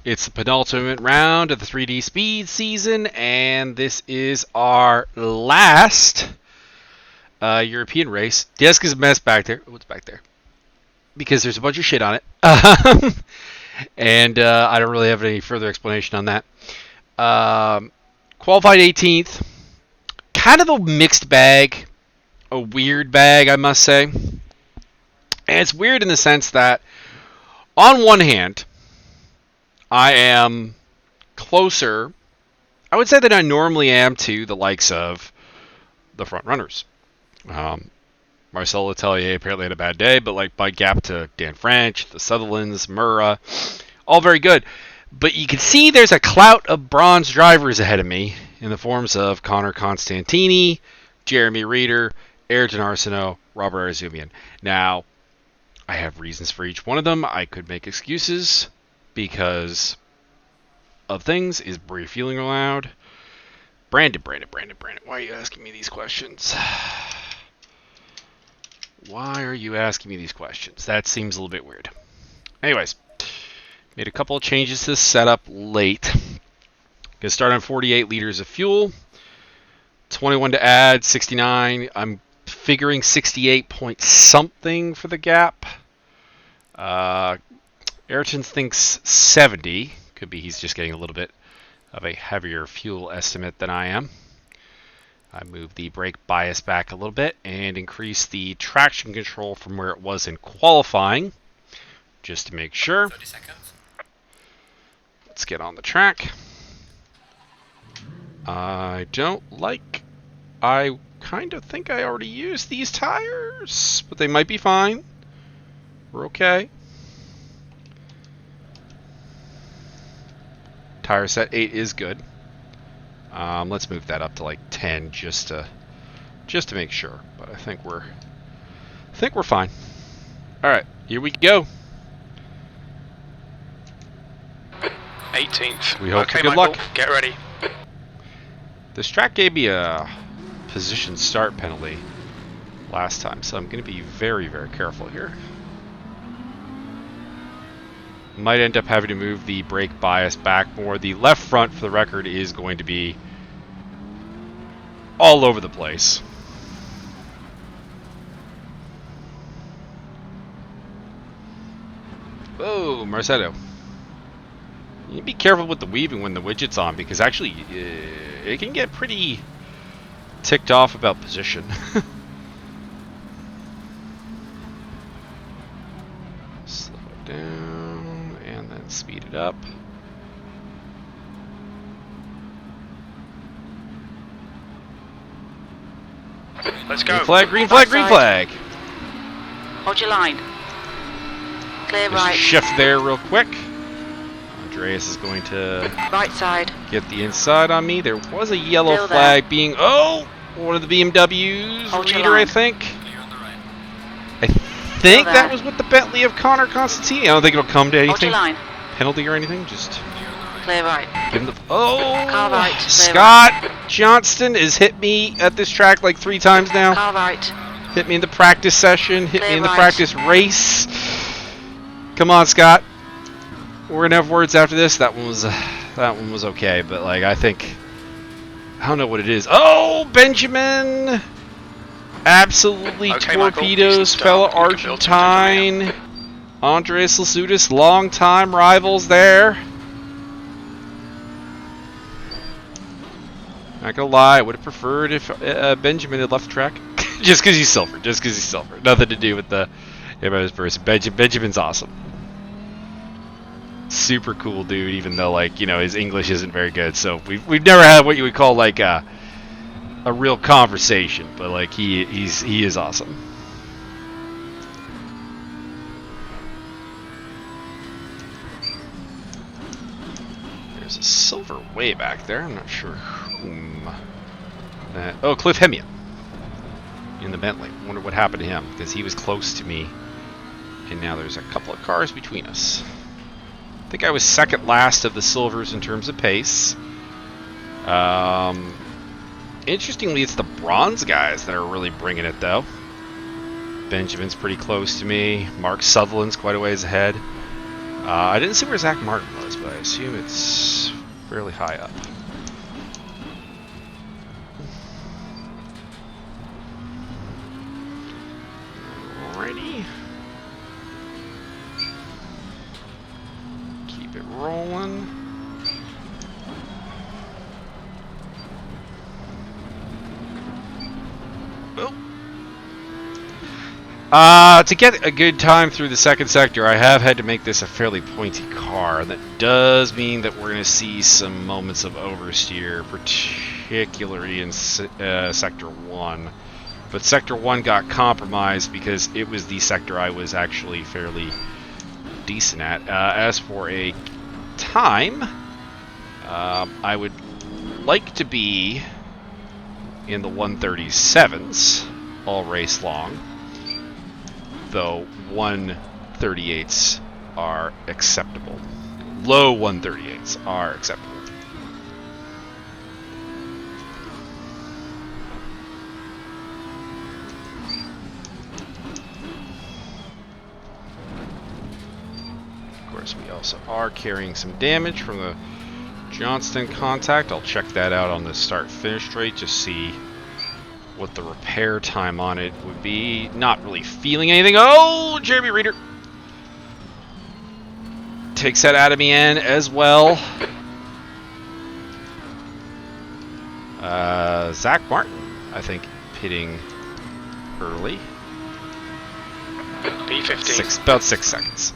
It's the penultimate round of the 3D Speed season, and this is our last European race. Desk is a mess back there. What's back there? Because there's a bunch of shit on it. And I don't really have any further explanation on that. Qualified 18th. Kind of a mixed bag. A weird bag, I must say. And it's weird in the sense that, on one hand, I am closer, I would say, than I normally am to the likes of the front runners. Marcel Letelier apparently had a bad day, but like my gap to Dan French, the Sutherlands, Murrah, all very good. But you can see there's a clout of bronze drivers ahead of me in the forms of Connor Constantini, Jeremy Reeder, Ayrton Arsenault, Robert Arzumian. Now, I have reasons for each one of them. I could make excuses because of things. Is Brie feeling allowed? Brandon, why are you asking me these questions? Why are you asking me these questions? That seems a little bit weird. Anyways, made a couple of changes to the setup late. Gonna start on 48 liters of fuel. 21 to add, 69. I'm figuring 68 point something for the gap. Ayrton thinks 70. Could be he's just getting a little bit of a heavier fuel estimate than I am. I move the brake bias back a little bit and increase the traction control from where it was in qualifying, just to make sure. 30 seconds. Let's get on the track. I kind of think I already used these tires, but they might be fine. We're okay. Tire set 8 is good. Let's move that up to like 10 just to make sure. But I think we're fine. All right, here we go. 18th. We hope okay, for good Michael, luck. Get ready. This track gave me a position start penalty last time, so I'm going to be very, very careful here. Might end up having to move the brake bias back more. The left front, for the record, is going to be all over the place. Oh, Marcelo. You need to be careful with the weaving when the widget's on, because actually it can get pretty ticked off about position. Slow it down and then speed it up. Let's go. Green flag. Hold your line. Clear Just right. shift there real quick. Andreas is going to Right side. get the inside on me. There was a yellow Still there. flag being, one of the BMWs, Hold your Reader, I line. think. I think there. that was with the Bentley of Connor Constantini. I don't think it'll come to Hold anything. your line. Penalty or anything. Just Clear right. give him the. Car right, clear Scott Johnston has hit me at this track like 3 times now. Car right. Hit me in the practice session. Hit me Clear in the right. practice race. Come on, Scott. We're gonna have words after this. That one was okay, but like I don't know what it is. Oh, Benjamin! Absolutely Okay, torpedoes, Michael, fellow you can build some Argentine. Andres Lasutis, long-time rivals there. Not gonna lie, I would have preferred if Benjamin had left the track. Just because he's silver. Nothing to do with the everybody's person. Benjamin's awesome. Super cool dude, even though his English isn't very good. So we've never had what you would call like a real conversation, but like he is awesome. There's a silver way back there. I'm not sure whom. Cliff Hemian in the Bentley. Wonder what happened to him, because he was close to me, and now there's a couple of cars between us. I think I was second last of the silvers in terms of pace. Interestingly, it's the bronze guys that are really bringing it, though. Benjamin's pretty close to me. Mark Sutherland's quite a ways ahead. I didn't see where Zach Martin was, but I assume it's fairly high up. Alrighty. Keep it rolling. To get a good time through the second sector, I have had to make this a fairly pointy car. That does mean that we're going to see some moments of oversteer, particularly in Sector 1. But Sector 1 got compromised because it was the sector I was actually fairly decent at. As for a time, I would like to be in the 137s all race long. Though 138s are acceptable. Low 138s are acceptable. Of course, we also are carrying some damage from the Johnston contact. I'll check that out on the start-finish rate, just see what the repair time on it would be. Not really feeling anything. Oh, Jeremy Reeder takes that out of me in as well. Zach Martin, I think, pitting early. P15. About 6 seconds.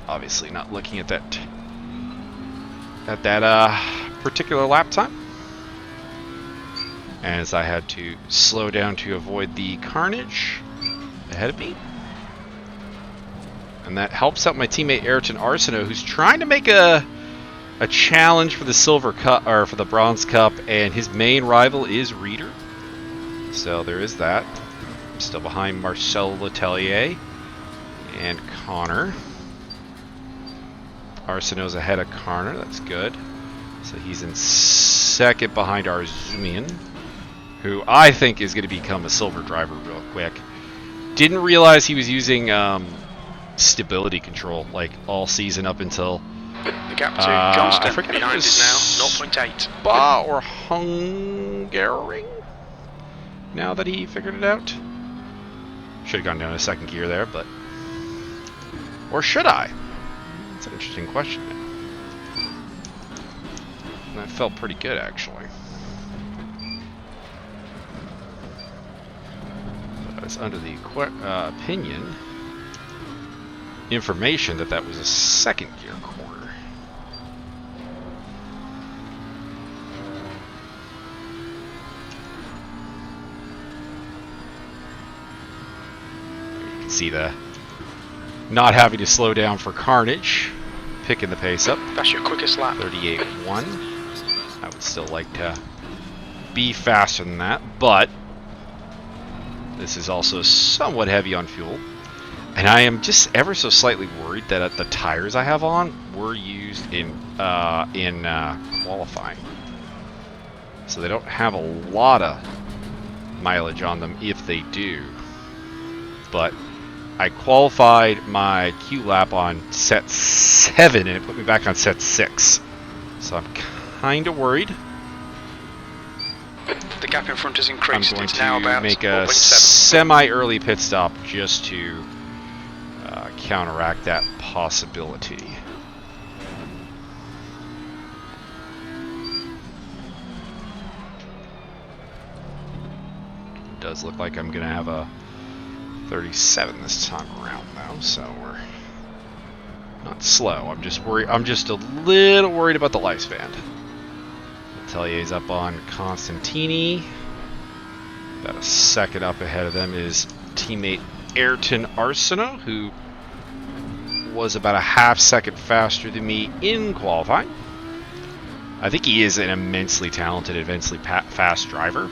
Obviously not looking at that particular lap time, as I had to slow down to avoid the carnage ahead of me. And that helps out my teammate Ayrton Arsenault, who's trying to make a challenge for the silver cup, or for the bronze cup, and his main rival is Reeder. So there is that. I'm still behind Marcel Letellier and Connor. Arsenault's ahead of Connor, that's good. So he's in second behind Arzumian, who I think is going to become a silver driver real quick. Didn't realize he was using stability control like all season up until The gap to Johnston behind behind is now 0.8. Spa or Hungary. Now that he figured it out, should have gone down to second gear there, but or should I? That's an interesting question. That felt pretty good, actually. But it's under the information that that was a second gear corner. You can see the not having to slow down for carnage, picking the pace up. That's your quickest lap. 38.1. I would still like to be faster than that, but this is also somewhat heavy on fuel. And I am just ever so slightly worried that the tires I have on were used in qualifying. So they don't have a lot of mileage on them if they do. But I qualified my Q lap on set 7 and it put me back on set 6. So I'm kind of worried. The gap in front has increased. I'm going It's now to about make a 4.7. semi-early pit stop just to counteract that possibility. It does look like I'm going to have a 37 this time around, though, so we're not slow. I'm just worried. I'm just a little worried about the lifespan. Tellier's up on Constantini. About a second up ahead of them is teammate Ayrton Arsenault, who was about a half second faster than me in qualifying. I think he is an immensely talented, immensely fast driver.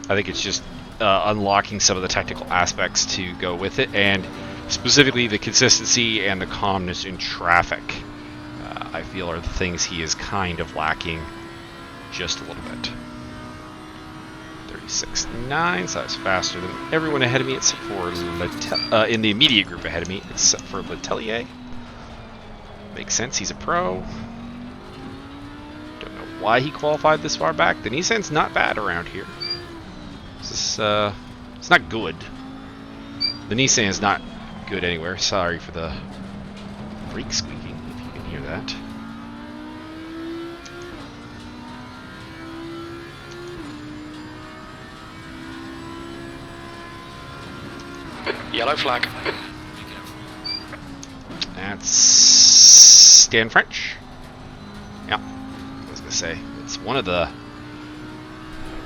I think it's just unlocking some of the technical aspects to go with it, and specifically the consistency and the calmness in traffic, I feel are the things he is kind of lacking just a little bit. 369, so I was faster than everyone ahead of me except for in the immediate group ahead of me, except for Letelier. Makes sense, he's a pro. Don't know why he qualified this far back. The Nissan's not bad around here. This is, it's not good. The Nissan is not good anywhere. Sorry for the brake squeaking, if you can hear that. Yellow flag. That's Stan French. Yeah, I was gonna say it's one of the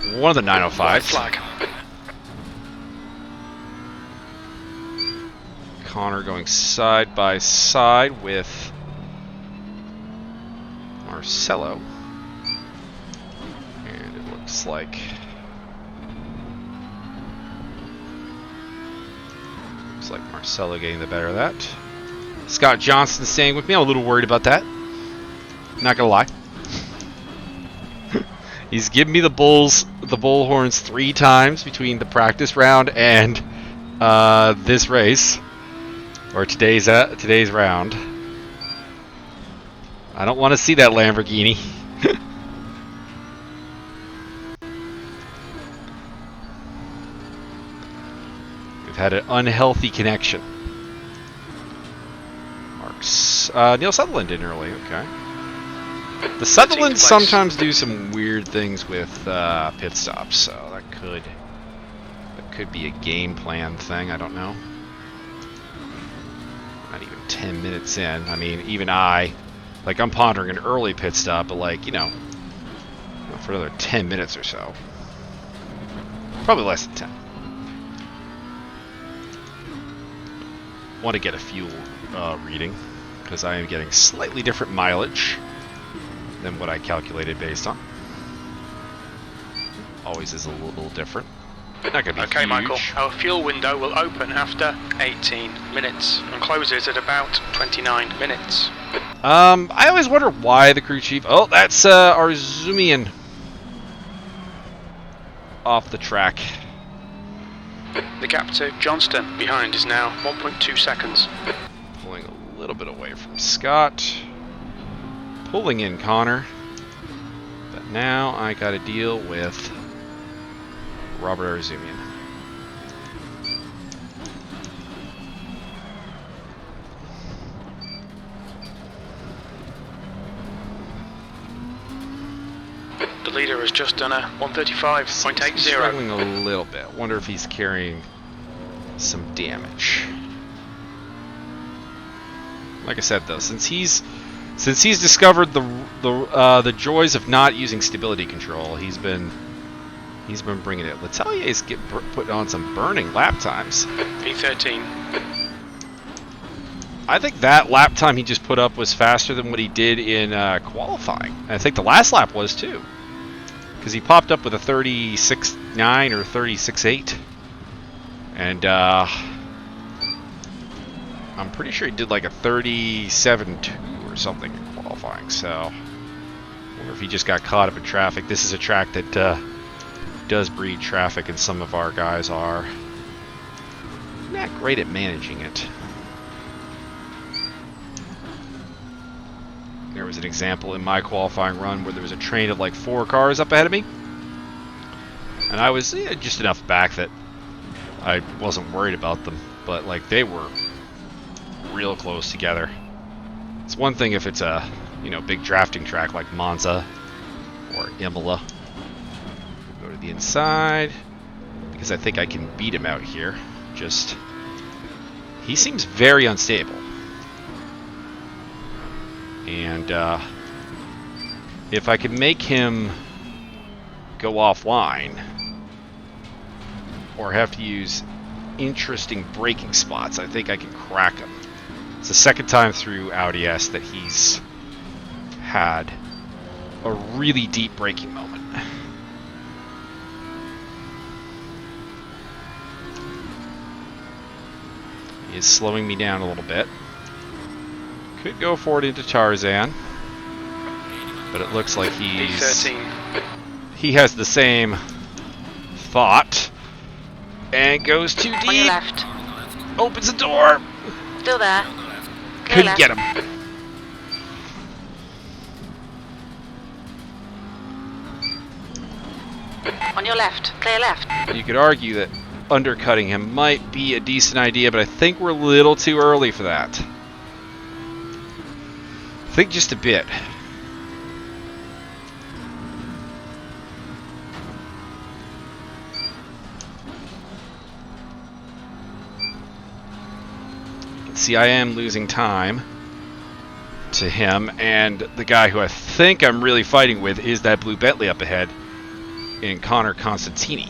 905s. White flag. Connor going side by side with Marcelo, and it looks like Marcelo getting the better of that. Scott Johnson staying with me. I'm a little worried about that. Not gonna lie. He's given me the bullhorns 3 times between the practice round and this race, or today's round. I don't want to see that Lamborghini. We've had an unhealthy connection. Neil Sutherland in early, okay. The Sutherlands sometimes do some weird things with pit stops, so that could be a game plan thing, I don't know. Not even 10 minutes in. I mean, even I'm pondering an early pit stop, but for another 10 minutes or so. Probably less than 10. Want to get a fuel reading, because I am getting slightly different mileage than what I calculated based on. Always is a little different. Not gonna be Okay, huge. Michael. Our fuel window will open after 18 minutes and closes at about 29 minutes. I always wonder why the crew chief. Oh, that's Arzumian off the track. The gap to Johnston behind is now 1.2 seconds. Pulling a little bit away from Scott. Pulling in Connor. But now I got to deal with Robert Arzumian. The leader has just done a 135.80. Struggling a little bit. Wonder if he's carrying some damage. Like I said, though, since he's discovered the joys of not using stability control, he's been bringing it. Letelier's putting on some burning lap times. P13. I think that lap time he just put up was faster than what he did in qualifying. And I think the last lap was too, because he popped up with a 36.9 or 36.8, and I'm pretty sure he did like a 37.2 or something in qualifying. So I wonder if he just got caught up in traffic. This is a track that does breed traffic, and some of our guys are not great at managing it. There was an example in my qualifying run where there was a train of like 4 cars up ahead of me, and I was just enough back that I wasn't worried about them, but like they were real close together. It's one thing if it's a big drafting track like Monza or Imola. Go to the inside because I think I can beat him out here. Just he seems very unstable. And if I can make him go offline or have to use interesting braking spots, I think I can crack him. It's the second time through Audi S that he's had a really deep braking moment. He is slowing me down a little bit. Could go forward into Tarzan, but it looks like he has the same thought. And goes too On your deep. left. Opens the door. Still there. Clear Couldn't left. get him. On your left. Clear left. You could argue that undercutting him might be a decent idea, but I think we're a little too early for that. I think just a bit. See, I am losing time to him, and the guy who I think I'm really fighting with is that blue Bentley up ahead in Connor Constantini.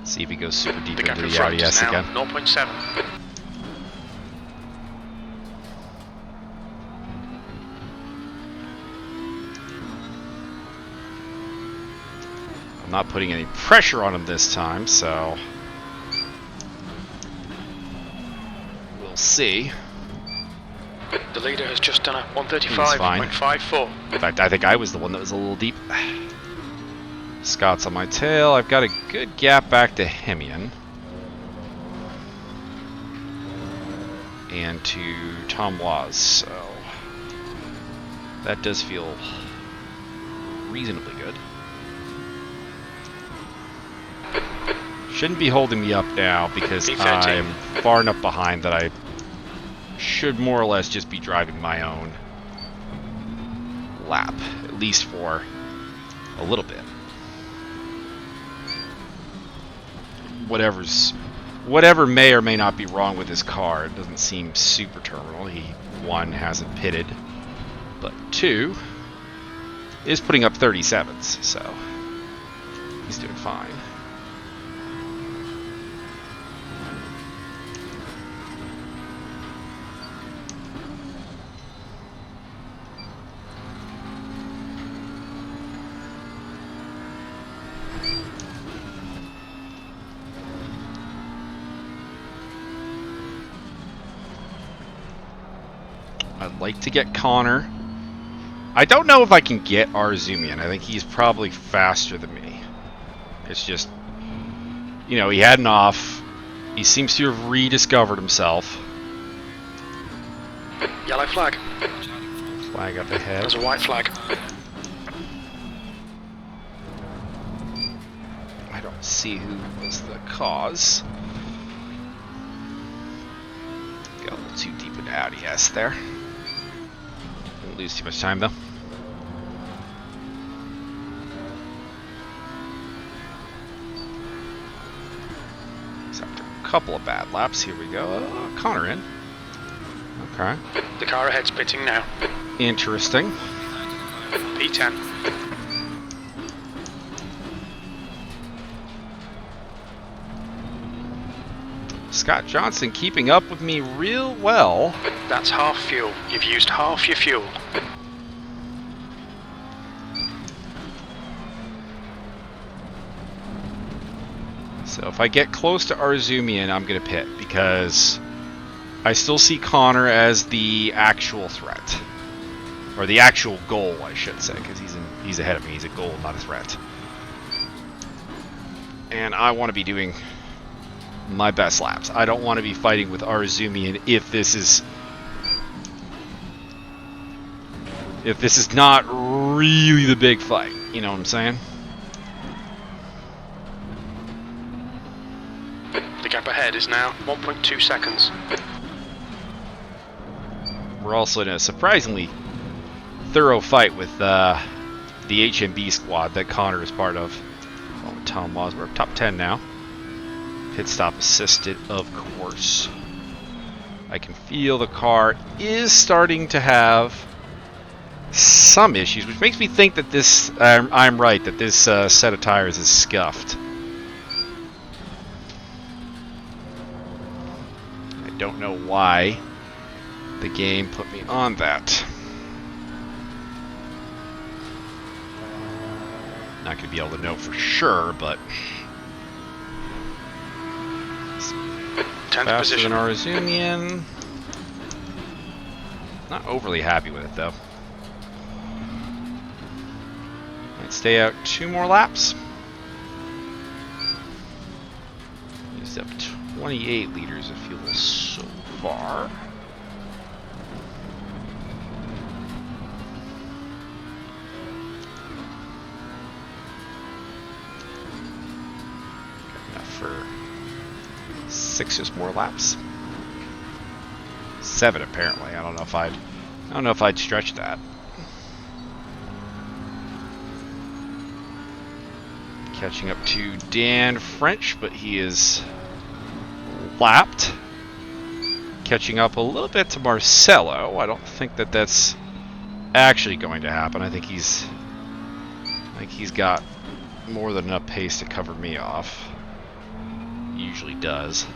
See if he goes super deep The gap into in the front Audi is S now again. 0.7. I'm not putting any pressure on him this time, so we'll see. The leader has just done a He's fine. 135.54. In fact, I think I was the one that was a little deep. Scott's on my tail. I've got a good gap back to Hemian. And to Tom Waz, so that does feel reasonably good. Shouldn't be holding me up now because E13. I'm far enough behind that I should more or less just be driving my own lap, at least for a little bit. Whatever may or may not be wrong with his car, it doesn't seem super terminal. He, one, hasn't pitted, but two, is putting up 37s, so he's doing fine. I'd like to get Connor. I don't know if I can get Arzumian. I think he's probably faster than me. It's just, you know, he had an off. He seems to have rediscovered himself. Yellow flag. Flag up ahead. There's a white flag. I don't see who was the cause. Got a little too deep into Audi S there. Didn't lose too much time though. So after a couple of bad laps, here we go. Connor in. Okay. The car ahead's pitting now. Interesting. P10. Scott Johnson keeping up with me real well. That's half fuel. You've used half your fuel. So if I get close to Arzumian, I'm going to pit because I still see Connor as the actual threat. Or the actual goal, I should say, because he's ahead of me. He's a goal, not a threat. And I want to be doing my best laps. I don't want to be fighting with Arzumian if this is not really the big fight. You know what I'm saying? The gap ahead is now 1.2 seconds. We're also in a surprisingly thorough fight with the HMB squad that Connor is part of. Oh, Tom Waz, we're top 10 now. Pit stop assisted, of course. I can feel the car is starting to have some issues, which makes me think that this, I'm right, that this set of tires is scuffed. I don't know why the game put me on that. Not going to be able to know for sure, but 10th faster position. than Arzumian. Not overly happy with it though. Might stay out 2 more laps. Used up 28 liters of fuel so far. For 6 more laps. 7 apparently. I don't know if I'd stretch that. Catching up to Dan French, but he is lapped. Catching up a little bit to Marcelo. I don't think that that's actually going to happen. I think he's got more than enough pace to cover me off. Usually does.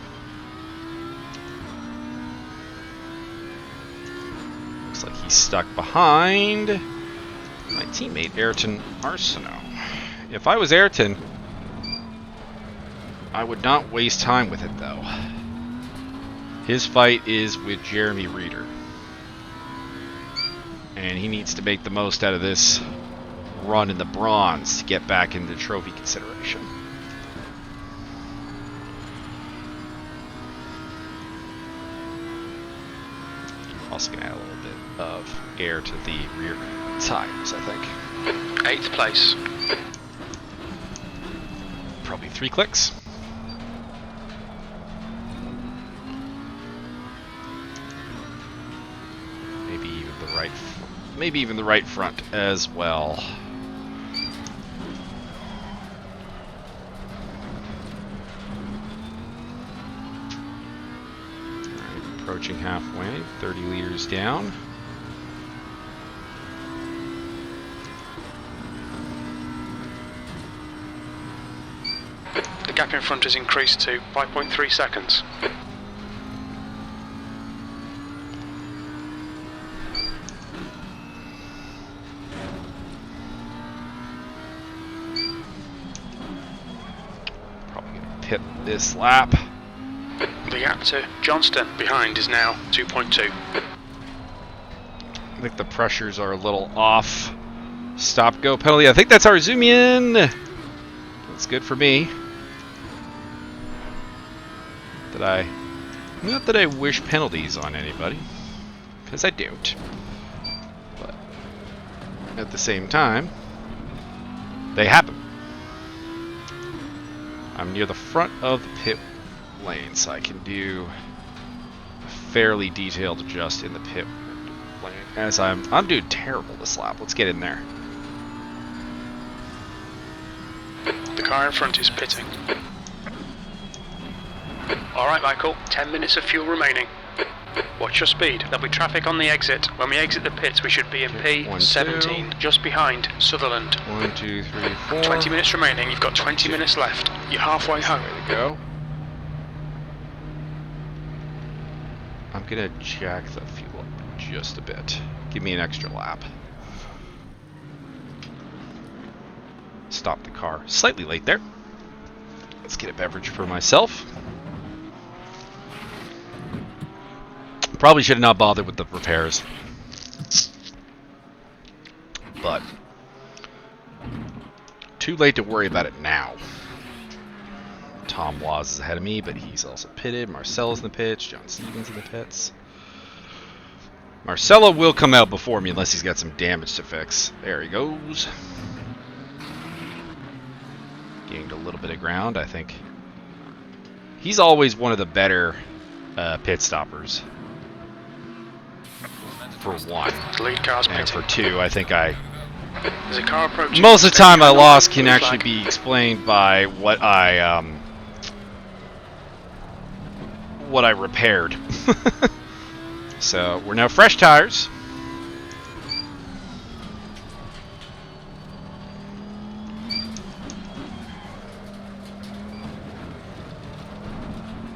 Looks like he's stuck behind my teammate Ayrton Arsenault. If I was Ayrton, I would not waste time with it though. His fight is with Jeremy Reeder, and he needs to make the most out of this run in the bronze to get back into trophy consideration. Also gonna add a little bit of air to the rear tires, I think. 8th place. Probably 3 clicks. Maybe even the right front as well. Approaching halfway, 30 liters down. The gap in front has increased to 5.3 seconds. Probably gonna pit this lap. The gap to Johnston behind is now 2.2. I think the pressures are a little off. Stop go penalty. I think that's our zoom in. That's good for me. Not that I wish penalties on anybody, because I don't. But at the same time, they happen. I'm near the front of the pit lane, so I can do a fairly detailed adjust in the pit lane. As I'm doing terrible this lap. Let's get in there. The car in front is pitting. Alright Michael, 10 minutes of fuel remaining. Watch your speed. There'll be traffic on the exit. When we exit the pits, we should be in P17, just behind Sutherland. 1, 2, 3, 4. 20 minutes remaining. You've got 20 minutes left. You're halfway home. Way to go. I'm gonna jack the fuel up just a bit. Give me an extra lap. Stop the car slightly late there. Let's get a beverage for myself. Probably should have not bothered with the repairs, but too late to worry about it now. Tom Waz is ahead of me, but he's also pitted. Marcelo's in the pits. John Stevens in the pits. Marcelo will come out before me unless he's got some damage to fix. There he goes. Gained a little bit of ground, I think. He's always one of the better pit stoppers. For one. The lead car's and pitting. for two, I think There's a car approaching. most of the time I lost can actually be explained by what I repaired. So we're now fresh tires.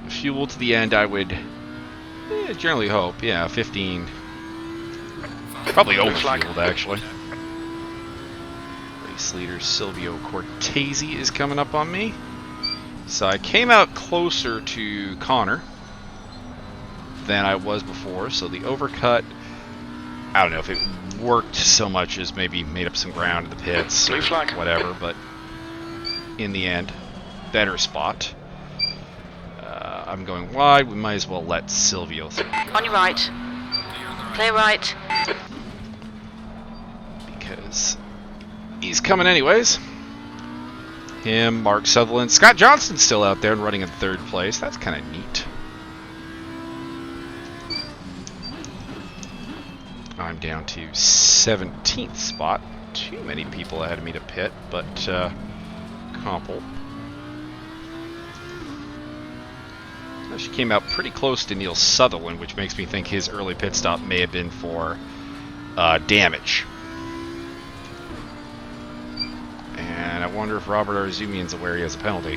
Fuel to the end, I would generally hope. Yeah, 15. Probably overfueled, actually. Race leader Silvio Cortese is coming up on me. So I came out closer to Connor than I was before, so the overcut I don't know if it worked so much as maybe made up some ground in the pits Blue or flag. whatever, but in the end, better spot. I'm going wide. We might as well let Silvio through. On your right. Clear right. Because he's coming anyways. Him, Mark Sutherland. Scott Johnston's still out there and running in third place. That's kind of neat. I'm down to 17th spot. Too many people ahead of me to pit, but Comple. She came out pretty close to Neil Sutherland, which makes me think his early pit stop may have been for damage. And I wonder if Robert Arzumian's aware he has a penalty.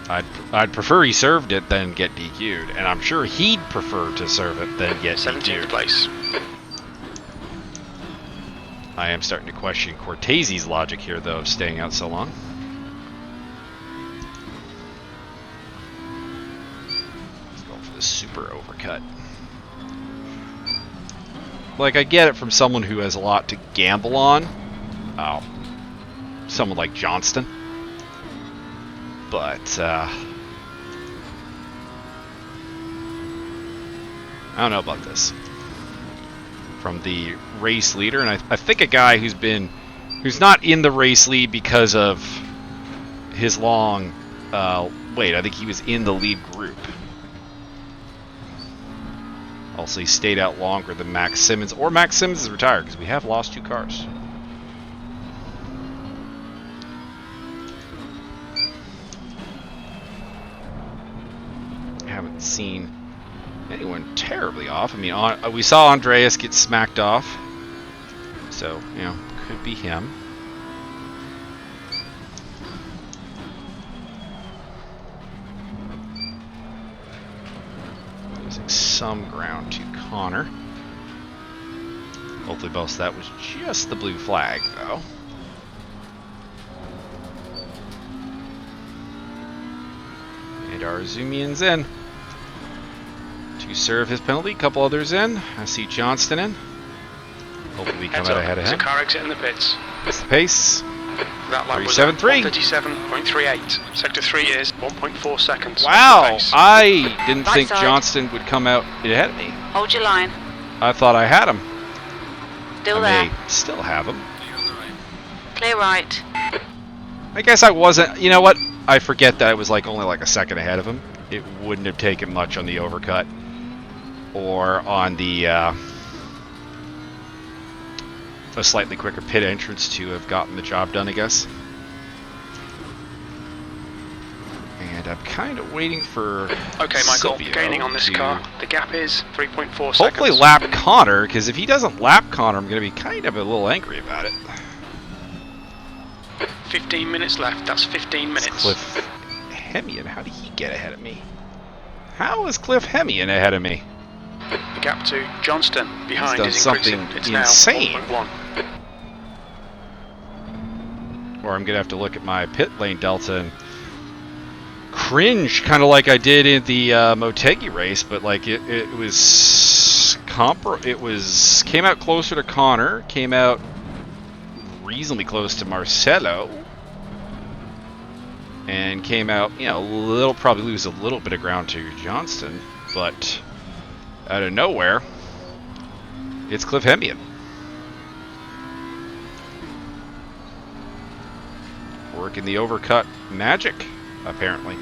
I'd prefer he served it than get DQ'd, and I'm sure he'd prefer to serve it than get 17th DQ'd. place. I am starting to question Cortese's logic here, though, of staying out so long. Let's go for the super overcut. Like, I get it from someone who has a lot to gamble on. Oh, someone like Johnston. But, I don't know about this. From the race leader, and I think a guy who's not in the race lead because of his long wait. I think he was in the lead group. Also, he stayed out longer than Max Simmons, or Max Simmons is retired because we have lost 2 cars. I haven't seen anyone terribly off. I mean, we saw Andreas get smacked off, so you know, could be him. Losing some ground to Connor. Hopefully, most of that was just the blue flag, though. And Arzumian's in. To serve his penalty, a couple others in. I see Johnston in. Hopefully we come out ahead of him. There's a car exit in the pits. That's the pace. That lap was 373. 37.38. Sector 3 is 1.4 seconds. Wow, I didn't Right think side. Johnston would come out ahead of me. Hold your line. I thought I had him. Still I there. may still have him. Clear right. I guess I wasn't. You know what? I forget that I was only like a second ahead of him. It wouldn't have taken much on the overcut or on the a slightly quicker pit entrance to have gotten the job done, I guess. And I'm kind of waiting for Okay, Michael, Silvio gaining on this to car. The gap is 3.4 seconds. hopefully lap Connor, because if he doesn't lap Connor, I'm going to be kind of a little angry about it. 15 minutes left. That's 15 minutes. Cliff Hemian, how did he get ahead of me? How is Cliff Hemian ahead of me? The gap to Johnston behind done is increasing. something It's insane. now 1.1. Or I'm going to have to look at my pit lane delta and cringe, kind of like I did in the Motegi race, but like it was came out closer to Connor, came out reasonably close to Marcelo, and came out, you know, probably lose a little bit of ground to Johnston, but out of nowhere, it's Cliff Hemian. Working the overcut magic, apparently.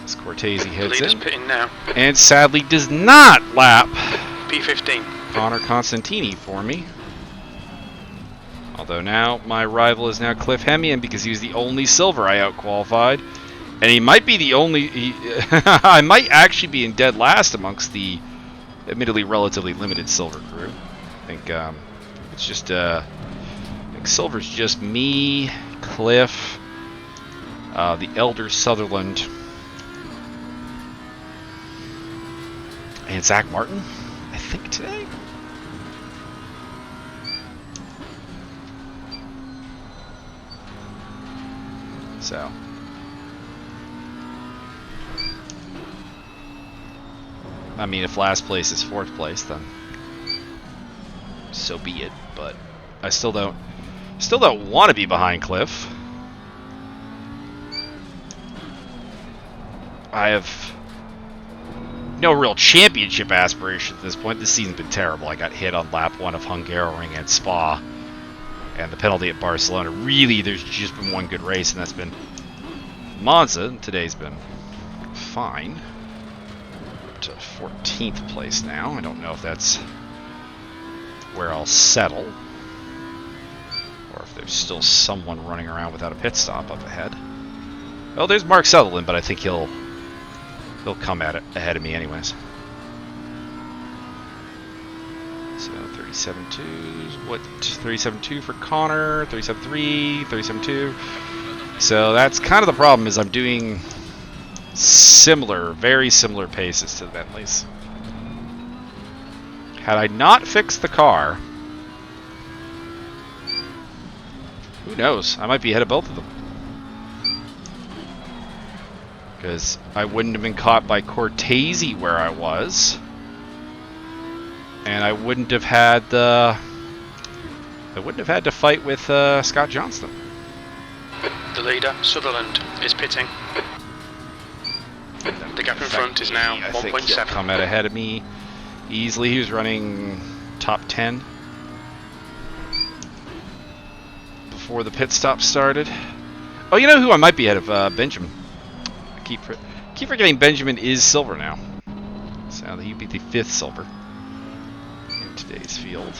As Cortese The heads leader's in, pitting now. and sadly does not lap P15. Connor Constantini for me. Although now my rival is now Cliff Hemian because he was the only silver I outqualified. And he might be the only... I might actually be in dead last amongst the admittedly relatively limited silver crew. I think it's just... I think silver's just me, Cliff, the Elder Sutherland, and Zach Martin, I think, today. So... I mean, if last place is fourth place, then so be it. But I still don't want to be behind Cliff. I have no real championship aspirations at this point. This season's been terrible. I got hit on lap 1 of Hungaroring and Spa, and the penalty at Barcelona. Really, there's just been one good race, and that's been Monza. And today's been fine. Up to 14th place now. I don't know if that's where I'll settle, or if there's still someone running around without a pit stop up ahead. Well, there's Mark Sutherland, but I think he'll come at it ahead of me anyways. So 37.2, what? 37.2 for Connor, 37.3, 37.2. So that's kind of the problem, is I'm doing very similar paces to the Bentleys. Had I not fixed the car, who knows? I might be ahead of both of them. Because I wouldn't have been caught by Cortese where I was, and I wouldn't have had to fight with Scott Johnston. The leader, Sutherland, is pitting. The gap in front is now 1.7. I think he'll come out ahead of me easily. He was running top 10 before the pit stop started. Oh, you know who I might be ahead of? Benjamin. Keep forgetting Benjamin is silver now. So he'd be the 5th silver in today's field.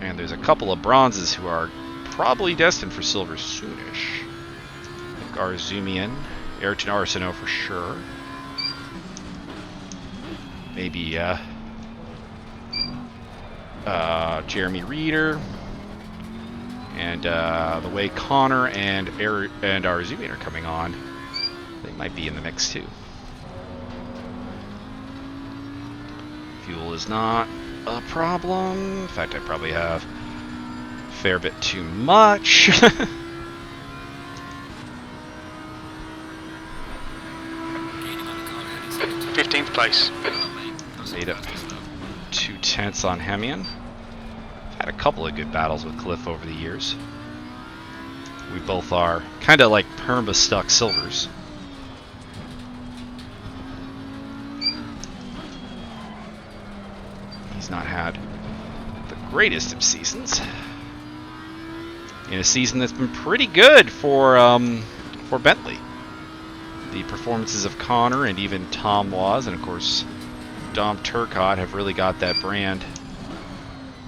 And there's a couple of bronzes who are probably destined for silver soonish. I think Arzumian, Ayrton Arsenault for sure. Maybe Jeremy Reeder. And the way Connor and Arzumian are coming on, they might be in the mix too. Fuel is not a problem. In fact, I probably have a fair bit too much. 15th place. Made up 2/10 on Hemian. Had a couple of good battles with Cliff over the years. We both are kind of like perma-stuck silvers. He's not had the greatest of seasons. In a season that's been pretty good for Bentley. The performances of Connor and even Tom Laws, and of course Dom Turcotte, have really got that brand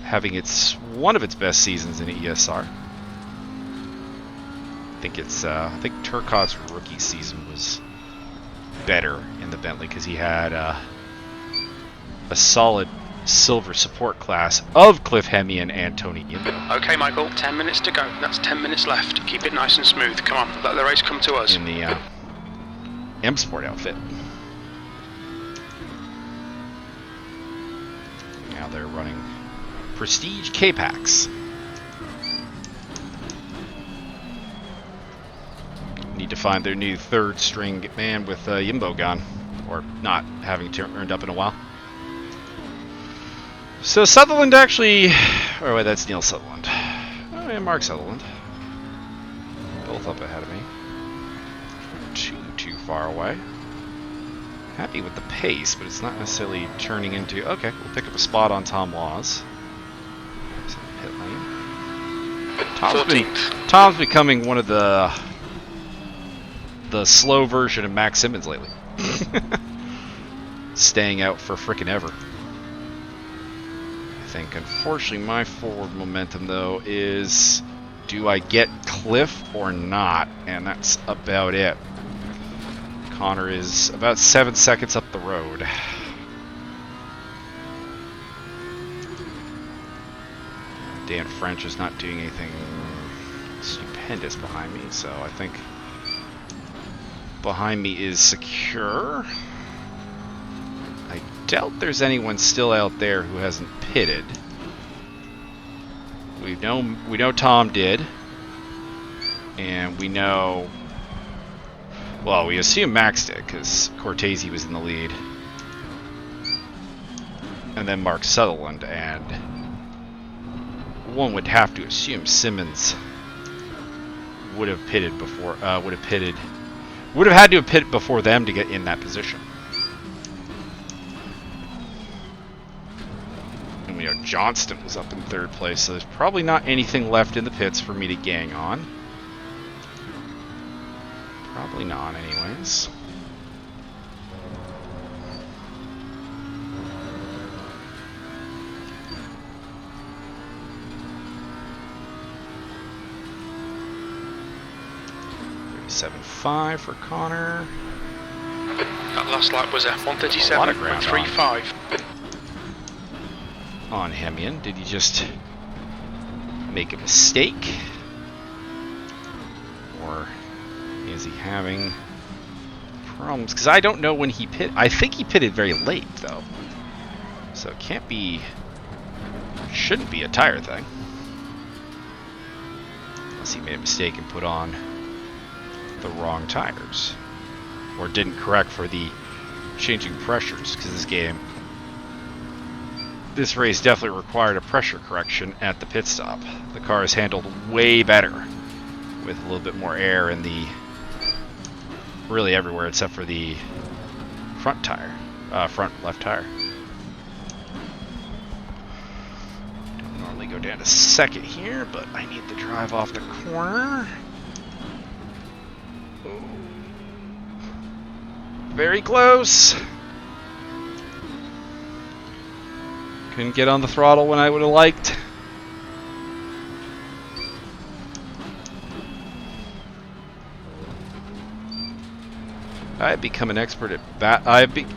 having one of its best seasons in ESR. I think Turcotte's rookie season was better in the Bentley because he had a solid silver support class of Cliff Hemian and Tony Indo. Okay, Michael, 10 minutes to go. That's 10 minutes left. Keep it nice and smooth. Come on, let the race come to us. In the M Sport outfit. Now they're running Prestige K-Packs. Need to find their new 3rd string man with Yimbo gone, or not having turned up in a while. So Sutherland actually, or wait, that's Neil Sutherland. Oh yeah, Mark Sutherland. Both up ahead of me. Too far away. Happy with the pace, but it's not necessarily turning into. Okay, we'll pick up a spot on Tom Laws. Pit lane. Tom's becoming one of the slow version of Max Simmons lately. Staying out for frickin' ever. I think, unfortunately, my forward momentum, though, is do I get Cliff or not? And that's about it. Connor is about 7 seconds up the road. Dan French is not doing anything stupendous behind me, so I think behind me is secure. I doubt there's anyone still out there who hasn't pitted. We know Tom did, and we know. Well, we assume Max did because Cortese was in the lead. and then Mark Sutherland, and one would have to assume Simmons would have pitted before, would have had to have pitted before them to get in that position. And we know Johnston was up in third place, so there's probably not anything left in the pits for me to gang on. Probably not, anyways. .75 for Connor. That last lap was a 137.35. On Hemian, did he just make a mistake? Or is he having problems? Because I don't know when he pit. I think he pitted very late, though. So it can't be... shouldn't be a tire thing. Unless he made a mistake and put on the wrong tires, or didn't correct for the changing pressures, because this race definitely required a pressure correction at the pit stop. The car is handled way better with a little bit more air in the really everywhere except for the front tire, front left tire. Don't normally go down to second here, but I need the drive off the corner. Very close. Couldn't get on the throttle when I would have liked. I've become an expert at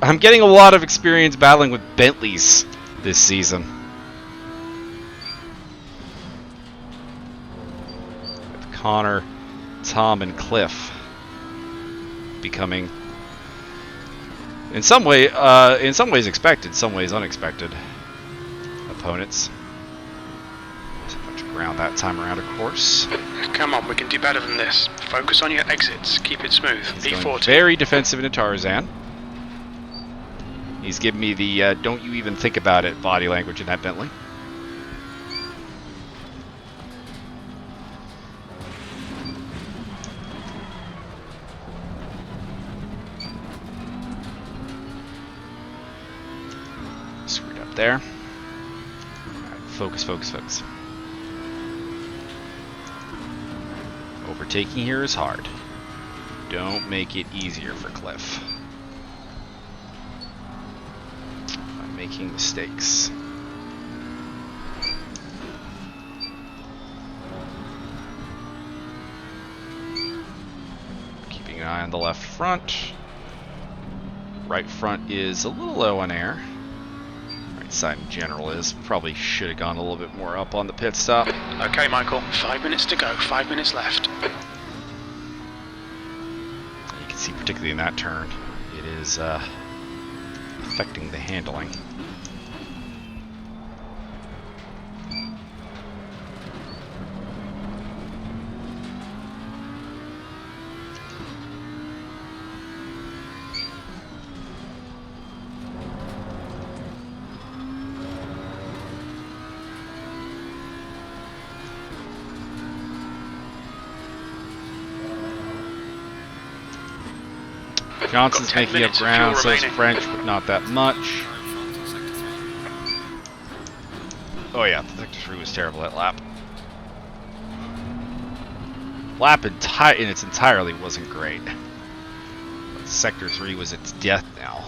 I'm getting a lot of experience battling with Bentleys this season. With Connor, Tom, and Cliff becoming in some ways expected, some ways unexpected opponents. There's a bunch of ground that time around, of course. Come on, we can do better than this. Focus on your exits. Keep it smooth. He's E40. going very defensive into Tarzan. He's giving me the don't you even think about it body language in that Bentley. Screwed up there. Right, focus, focus, focus. Overtaking here is hard. Don't make it easier for Cliff. I'm making mistakes. Keeping an eye on the left front. Right front is a little low on air. Right side in general is. Probably should have gone a little bit more up on the pit stop. Okay, Michael. 5 minutes to go. 5 minutes left. You can see, particularly in that turn, it is affecting the handling. Johnson's making up ground, so is French, but not that much. Oh yeah, the Sector 3 was terrible that lap. Lap in its entirely wasn't great. But Sector 3 was its death now.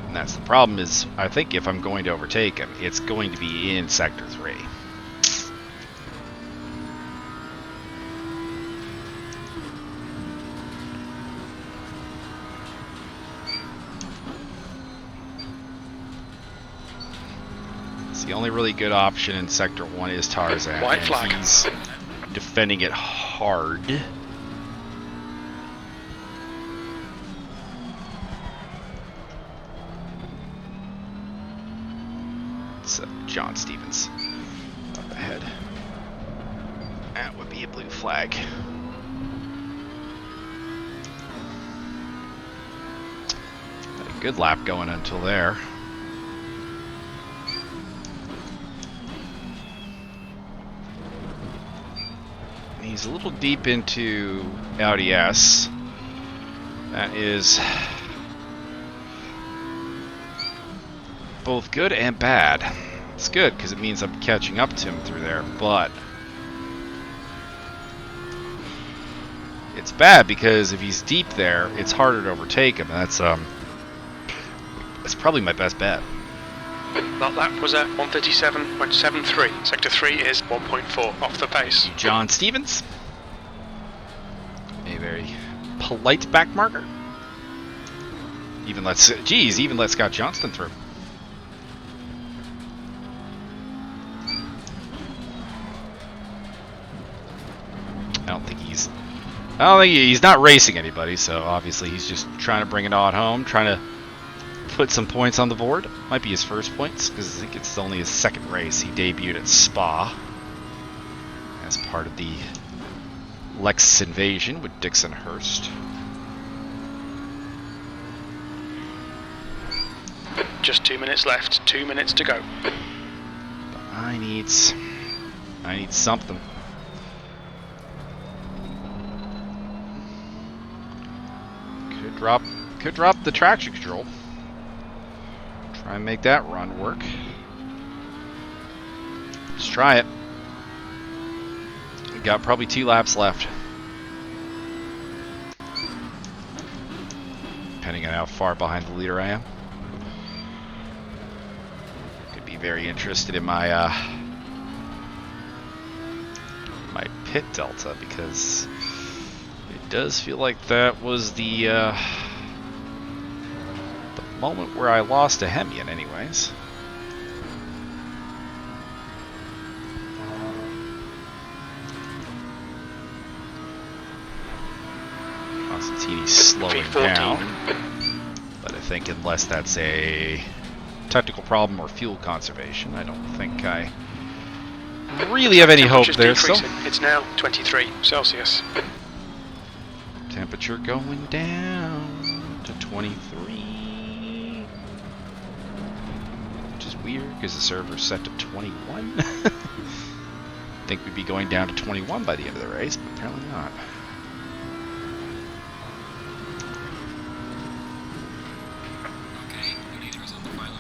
And that's the problem is, I think if I'm going to overtake him, it's going to be in Sector 3. The only really good option in Sector 1 is Tarzan. White flag. He's defending it hard. It's John Stevens up ahead. That would be a blue flag. Good lap going until there. He's a little deep into Audi S. That is both good and bad. It's good because it means I'm catching up to him through there, but it's bad because if he's deep there, it's harder to overtake him. That's probably my best bet. That lap was at 137.73. Sector 3 is 1.4 off the pace. John Stevens. A very polite back marker. Even let Scott Johnston through. I don't think he's not racing anybody, so obviously he's just trying to bring it on home, trying to put some points on the board. Might be his first points, because I think it's only his second race. He debuted at Spa as part of the Lexus invasion with Dixon Hurst. Just 2 minutes left, 2 minutes to go. But I need something. Could drop the traction control. Try and make that run work. Let's try it. We've got probably 2 laps left. Depending on how far behind the leader I am. Could be very interested in my my pit delta, because it does feel like that was the moment where I lost to Hemian anyways. Constantini's slowing down, but I think unless that's a technical problem or fuel conservation, I don't think I really have any hope there. So it's now 23 Celsius. Temperature going down to 23. Weird, because the server's set to 21. I think we'd be going down to 21 by the end of the race, but apparently not.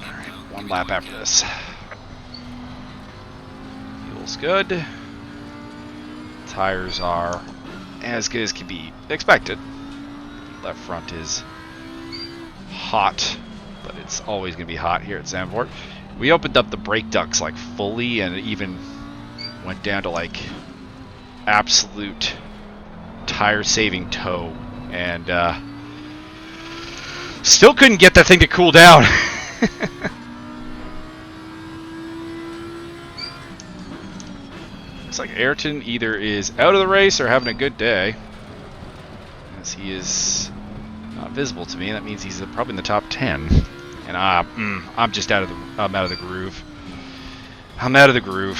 Alright, 1 lap after this. Fuel's good. Tires are as good as can be expected. Left front is hot, but it's always going to be hot here at Zandvoort. We opened up the brake ducts like fully, and it even went down to like absolute tire saving tow, and still couldn't get that thing to cool down. Looks like Ayrton either is out of the race or having a good day, as he is not visible to me. That means he's probably in the top 10. And I'm just out of the groove. I'm out of the groove.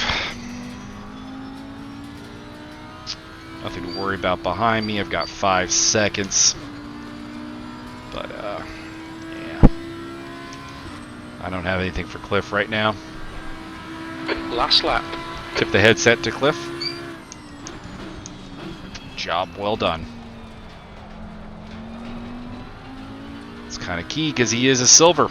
Nothing to worry about behind me. I've got 5 seconds. But yeah. I don't have anything for Cliff right now. Last lap. Tip the headset to Cliff. Job well done. It's kind of key because he is a silver.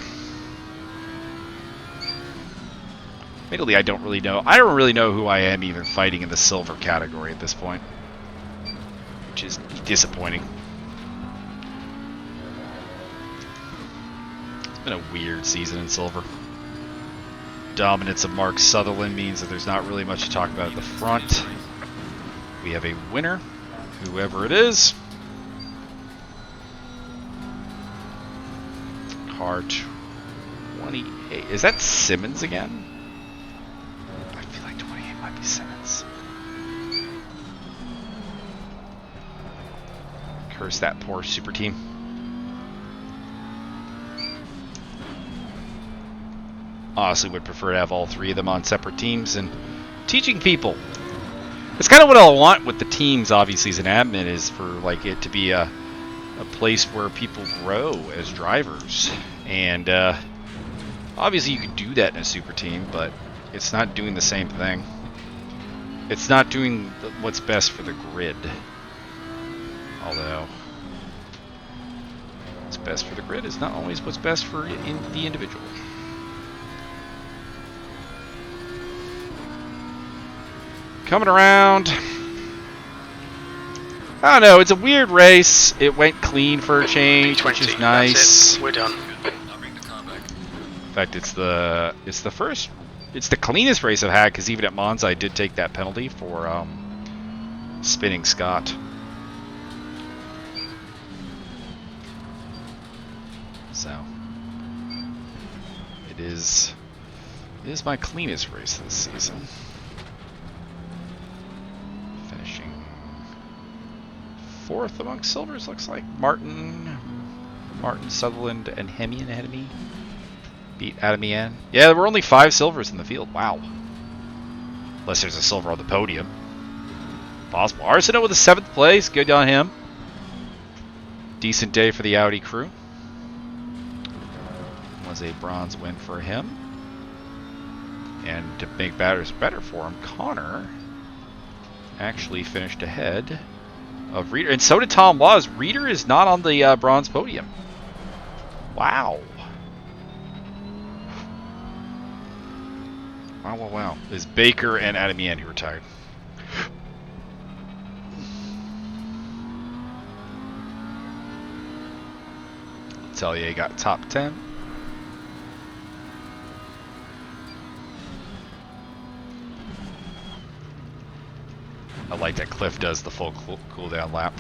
Admittedly, I don't really know who I am even fighting in the silver category at this point, which is disappointing. It's been a weird season in silver. Dominance of Mark Sutherland means that there's not really much to talk about at the front. We have a winner, whoever it is. Car 28. Is that Simmons again? I feel like 28 might be Simmons. Curse that poor super team. Honestly, would prefer to have all 3 of them on separate teams and teaching people. It's kind of what I want with the teams, obviously, as an admin, is for like it to be a place where people grow as drivers And obviously you could do that in a super team, but it's not doing the same thing. It's not doing what's best for the grid. Although, what's best for the grid is not always what's best for the individual. Coming around. I don't know, it's a weird race. It went clean for a change, which is nice. That's it. We're done. In fact, it's the cleanest race I've had, because even at Monza I did take that penalty for spinning Scott. So it is my cleanest race this season. Finishing 4th among silvers, looks like. Martin, Sutherland, and Hemian ahead of me. Beat Adamian. Yeah, there were only 5 silvers in the field. Wow. Unless there's a silver on the podium. Possible. Arsenault with a 7th place. Good on him. Decent day for the Audi crew. Was a bronze win for him. And to make matters better for him, Connor actually finished ahead of Reeder. And so did Tom Laws. Reeder is not on the bronze podium. Wow. Wow. It's Baker and Adamian who retired. Tellier got top 10. I like that Cliff does the full cooldown lap.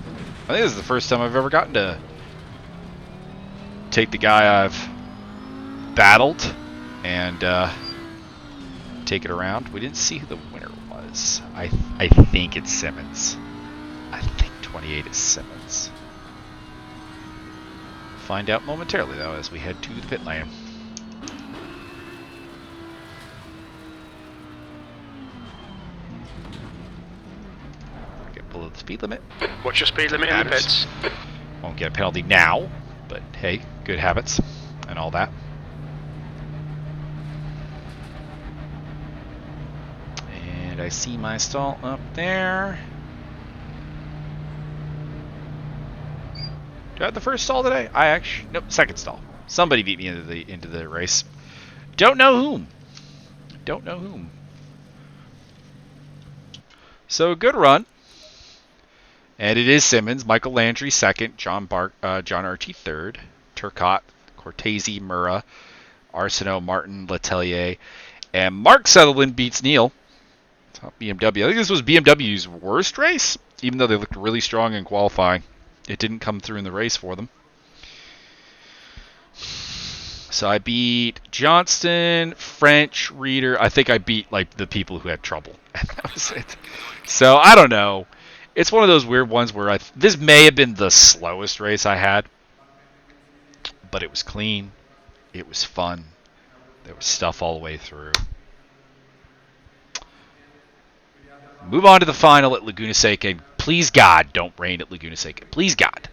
I think this is the first time I've ever gotten to take the guy I've battled and take it around. We didn't see who the winner was. I think it's Simmons. I think 28 is Simmons. Find out momentarily, though, as we head to the pit lane. Get below the speed limit. What's your speed limit in the pits? Won't get a penalty now, but hey, good habits and all that. And I see my stall up there. Do I have the first stall today? Nope, second stall. Somebody beat me into the race. Don't know whom. So good run. And it is Simmons, Michael Landry second, John Archie third, Turcotte, Cortese, Murrah, Arsenault, Martin, Letellier, and Mark Sutherland beats Neil. Top BMW. I think this was BMW's worst race, even though they looked really strong in qualifying. It didn't come through in the race for them. So I beat Johnston, French, Reeder. I think I beat like the people who had trouble. And that was it. So I don't know. It's one of those weird ones where this may have been the slowest race I had, but it was clean. It was fun. There was stuff all the way through. Move on to the final at Laguna Seca. Please God, don't rain at Laguna Seca. Please God.